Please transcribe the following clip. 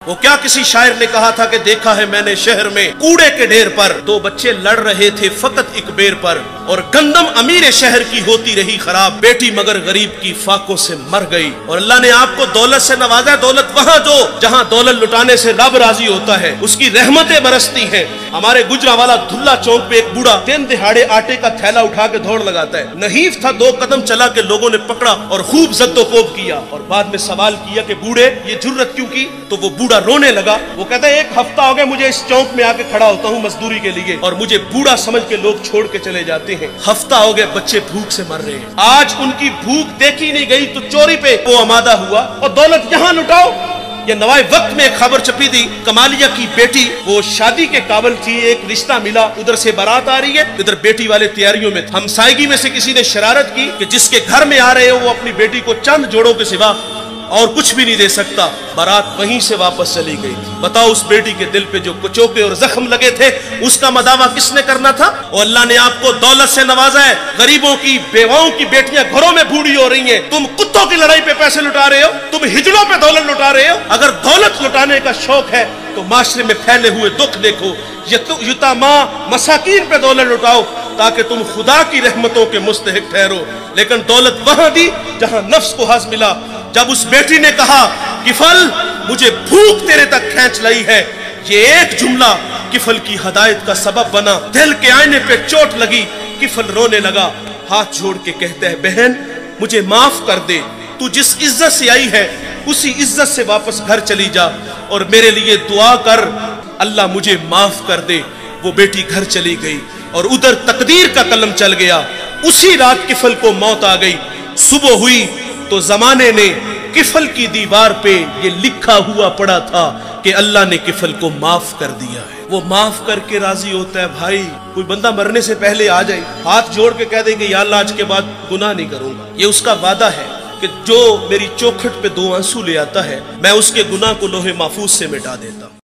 वो क्या किसी शायर ने कहा था कि देखा है मैंने शहर में कूड़े के ढेर पर दो बच्चे लड़ रहे थे फकत एक बेर पर, और गंदम अमीर शहर की होती रही खराब, बेटी मगर गरीब की फाकों से मर गई। और अल्लाह ने आपको दौलत से नवाजा, दौलत वहां दो जहां दौलत लुटाने से रब राजी होता है, उसकी रहमतें बरसती हैं। हमारे गुजरावाला धुल्ला चौक पे एक बूढ़ा दिन दिहाड़े आटे का थैला उठा के दौड़ लगाता है। नहीफ था, 2 कदम चला के लोगों ने पकड़ा और खूब जद्दोकोब किया, और बाद में सवाल किया कि बूढ़े ये जुर्रत क्यों की? तो वो बूढ़ा रोने लगा। वो कहता है 1 हफ्ता हो गया मुझे इस चौक में आके खड़ा होता हूँ मजदूरी के लिए, और मुझे बूढ़ा समझ के लोग छोड़ के चले जाते हैं। हफ्ता हो गया बच्चे भूख से मर रहे हैं। आज उनकी भूख देखी नहीं गई तो चोरी पे वो आमादा हुआ, और दौलत यहाँ लुटाओ। ये नवाए वक्त में एक खबर छपी थी, कमालिया की बेटी वो शादी के काबिल थी, एक रिश्ता मिला, उधर से बारात आ रही है, इधर बेटी वाले तैयारियों में। हमसायगी में से किसी ने शरारत की कि जिसके घर में आ रहे हो वो अपनी बेटी को चंद जोड़ों के सिवा और कुछ भी नहीं दे सकता। बारात वहीं से वापस चली गई थी। बताओ उस बेटी के दिल पे जो कुचोके और जख्म लगे थे उसका मदावा किसने करना था? और अल्लाह ने आपको दौलत से नवाजा है। गरीबों की बेवाओं की बेटियां घरों में बूढ़ी हो रही हैं, तुम कुत्तों की लड़ाई पे पैसे लुटा रहे हो, तुम हिजड़ों पे दौलत लुटा रहे हो। अगर दौलत लुटाने का शौक है तो माशरे में फैले हुए दुख देखो, यतामा मसाकीन पे दौलत लुटाओ ताकि तुम खुदा की रहमतों के मुस्तहिक ठहरो। लेकिन दौलत वहां दी जहां नफ्स को हज़ मिला। जब उस बेटी ने कहा किफल मुझे भूख तेरे तक खींच लाई है, ये एक जुमला किफल की हदायत का सबब बना। दिल के आईने पे चोट लगी, किफल रोने लगा, हाथ जोड़ के कहता है बहन मुझे माफ कर दे, तू जिस इज्जत से आई है उसी इज्जत से वापस घर चली जा, और मेरे लिए दुआ कर अल्लाह मुझे माफ कर दे। वो बेटी घर चली गई और उधर तकदीर का कलम चल गया। उसी रात किफल को मौत आ गई। सुबह हुई तो जमाने ने किफल की दीवार पे ये लिखा हुआ पड़ा था कि अल्लाह ने किफल को माफ कर दिया है। वो माफ करके राजी होता है। भाई कोई बंदा मरने से पहले आ जाए, हाथ जोड़ के कह दे कि या अल्लाह आज के बाद गुनाह नहीं करूंगा, ये उसका वादा है कि जो मेरी चौखट पे 2 आंसू ले आता है मैं उसके गुनाह को लोहे महफूज से मिटा देता हूं।